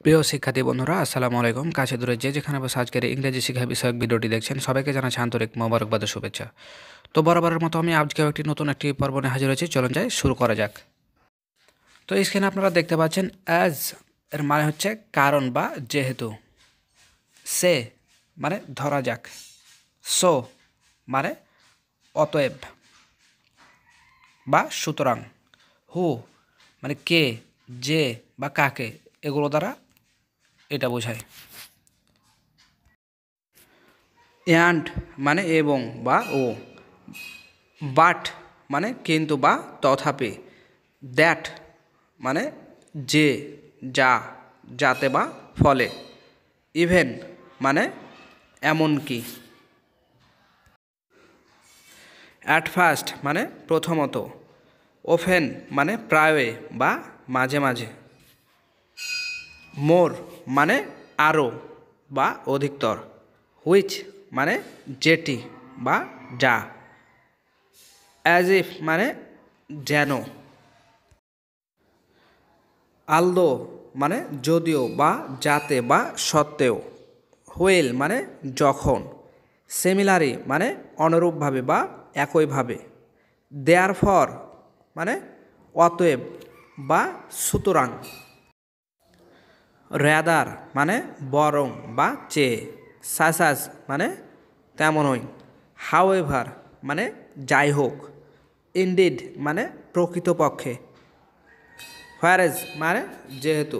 প্রিয় শিক্ষার্থী বন্ধুরা আসসালামু আলাইকুম। কাছে দূরে যে যেখানে বসে আজকের ইংরেজি শিক্ষা বিষয়ক ভিডিওটি দেখছেন সবাইকে জানাচ্ছি আন্তরিক মোবারকবাদ ও শুভেচ্ছা। তো বরাবরের মতো আমি আজকেও নতুন একটি পর্ব নিয়ে হাজির হয়েছি। চলুন যাই, শুরু করা যাক। তো স্ক্রিনে আপনারা দেখতে পাচ্ছেন অ্যাজ এর মানে হচ্ছে কারণ বা যেহেতু, সে মানে ধরা যাক, সো মানে অতএব বা সুতরাং, হু মানে কে, যে বা কাকে, এগুলো দ্বারা এটা বোঝায়। অ্যান্ড মানে এবং বা ও, বাট মানে কিন্তু বা তথাপি, দ্যাট মানে যে, যা, যাতে বা ফলে, ইভেন মানে এমনকি, অ্যাট ফার্স্ট মানে প্রথমত, ওফেন মানে প্রায়ই বা মাঝে মাঝে, মোর মানে আরও বা অধিকতর, হুইচ মানে যেটি বা যা, অ্যাজ ইফ মানে যেন, আলদো মানে যদিও বা যাতে বা সত্ত্বেও, হুইল মানে যখন, সিমিলারি মানে অনুরূপভাবে বা একইভাবে, দেয়ার ফর মানে অতএব বা সুতরাং, র্যাদার মানে বরং বা চেয়ে, সাসাস মানে তেমনই, হাউএভার মানে যাই হোক, ইনডিড মানে প্রকৃতপক্ষে, হোয়ারেজ মানে যেহেতু,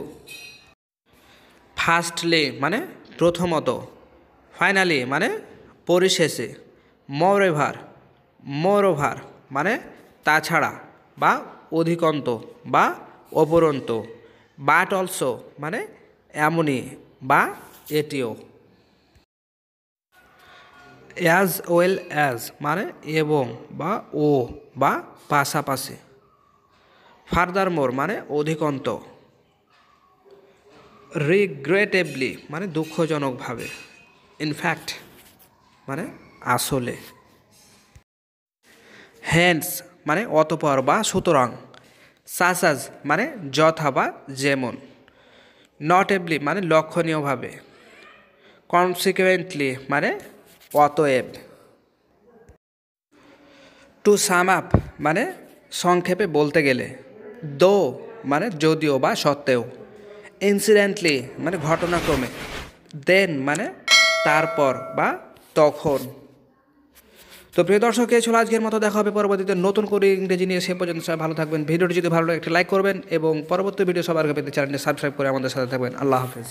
ফার্স্টলি মানে প্রথমত, ফাইনালি মানে পরিশেষে, মোরওভার মানে তাছাড়া বা অধিকন্ত বা অপরন্ত, বাট অলসো মানে এমনই বা এটিও, অ্যাজ ওয়েল অ্যাজ মানে এবং বা ও বা পাশাপাশি, ফার্দারমোর মানে অধিকন্ত, রিগ্রেটেবলি মানে দুঃখজনকভাবে, ইনফ্যাক্ট মানে আসলে, হ্যান্ডস মানে অতপর বা সুতরাং, সাসাজ মানে যথা বা যেমন, নটেবলি মানে লক্ষণীয়ভাবে, কনসিকুয়েন্টলি মানে অতএব, টু সাম আপ মানে সংক্ষেপে বলতে গেলে, দো মানে যদিও বা সত্ত্বেও, ইনসিডেন্টলি মানে ঘটনাক্রমে, দেন মানে তারপর বা তখন। তো প্রিয় দর্শক, এই ছিল আজকের মতো। দেখা হবে পরবর্তীতে নতুন করে ইংরেজি নিয়ে। সে পর্যন্ত সবাই ভালো থাকবেন। ভিডিওটি যদি ভালো লাগে একটি লাইক করবেন এবং পরবর্তী ভিডিও সবার আগে পেতে চ্যানেলটি সাবস্ক্রাইব করে আমাদের সাথে থাকবেন। আল্লাহ হাফেজ।